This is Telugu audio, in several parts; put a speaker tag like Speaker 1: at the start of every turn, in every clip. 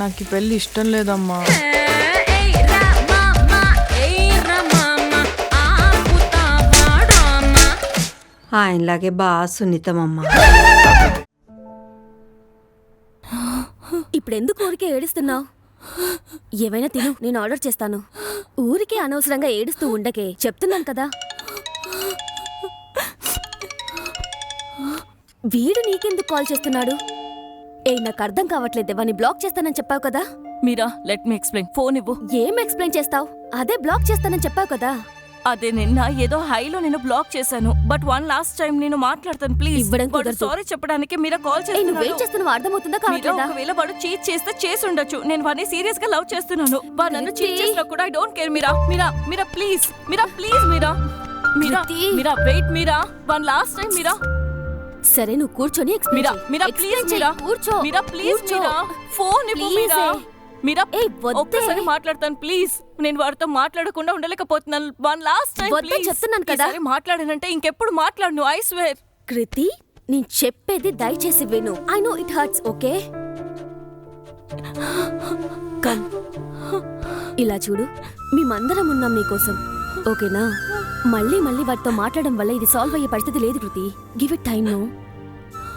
Speaker 1: నాకు ఈ పెళ్ళి ఇష్టం లేదమ్మా.
Speaker 2: ఆయనలాగే బాగా సున్నితమమ్మా.
Speaker 3: ఇప్పుడెందుకు ఊరికే ఏడుస్తున్నావు? ఏమైనా తిను, నేను ఆర్డర్ చేస్తాను. ఊరికే అనవసరంగా ఏడుస్తూ ఉండకే, చెప్తున్నాను కదా. వీడు నీకెందుకు కాల్ చేస్తున్నాడు? నాకు అర్థం కావట్లేదు. వాడిని బ్లాక్ చేస్తానని చెప్పావు కదా.
Speaker 4: మీరా, లెట్ మీ ఎక్స్ప్లెయిన్. ఫోన్ ఇవ్వు.
Speaker 3: ఏం ఎక్స్ప్లెయిన్ చేస్తావు? అదే బ్లాక్ చేస్తానని చెప్పావు కదా.
Speaker 4: అదే నిన్న ఏదో హైలో నేను బ్లాక్ చేశాను. బట్ వన్ లాస్ట్ టైం నేను మాట్లాడతాను ప్లీజ్.
Speaker 3: ఇవ్వడం కుదరదు.
Speaker 4: సారీ చెప్పడానికి మీరా కాల్
Speaker 3: నువ్వేం చేస్తున్నావు అర్థమవుతుందా కావట్లేదా?
Speaker 4: ఒకవేళ వాడు చీట్ చేస్తే చేసి ఉండొచ్చు. నేను వాడిని సీరియస్ గా లవ్ చేస్తున్నాను. వాడు నన్ను చీట్ చేసినా కూడా I don't care. Meera Meera Meera please, Meera please, Meera Meera Meera wait. Meera one last time. Meera
Speaker 3: సరే నువ్వు కూర్చొని
Speaker 4: మీరా మీరా ప్లీజ్. మీరా
Speaker 3: కూర్చో.
Speaker 4: మీరా ప్లీజ్. మీరా ఫోన్ ఇవ్వు. మీరా మీరా ఒక్కసారి మాట్లాడతాను ప్లీజ్. నేను వాడితో మాట్లాడకుండా ఉండలేకపోతున్నాను. వన్ లాస్ట్ టైం ప్లీజ్
Speaker 3: చెప్తున్నాను కదా.
Speaker 4: మాట్లాడానంటే ఇంకెప్పుడు మాట్లాడను. I swear.
Speaker 3: కృతి, నేను చెప్పేది దయచేసి విను. I know it hurts, okay? Come, ఇలా చూడు, మేమందరం ఉన్నాం నీకోసం, ఓకేనా? మళ్ళీ మళ్ళీ వాటితో మాట్లాడడం వల్ల ఇది సాల్వ్ అయ్యే పరిస్థితి లేదు Kriti. Give it time, no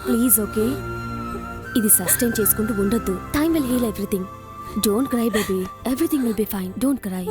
Speaker 3: please, okay? ఇది సస్టైన్ చేసుకుంటూ ఉండొద్దు. Time will heal everything. Don't cry, baby. Everything will be fine. Don't cry.